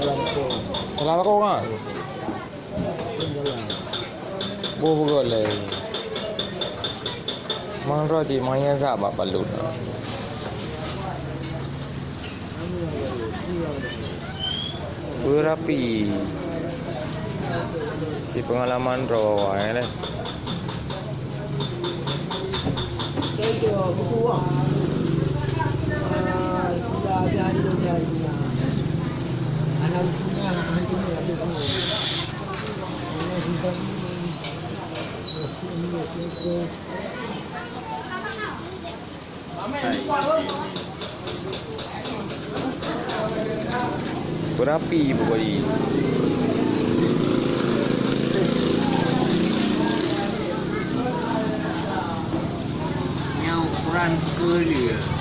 Dalam aku orang. Bukan le. Mang roti main raba balut. Berapi. Si pengalaman rawa ni. Itu buku wang. Sudah ada hari. Anak punya hantunya ada semua. Anak kita Berapi pokoknya. yang ukuran ke dia.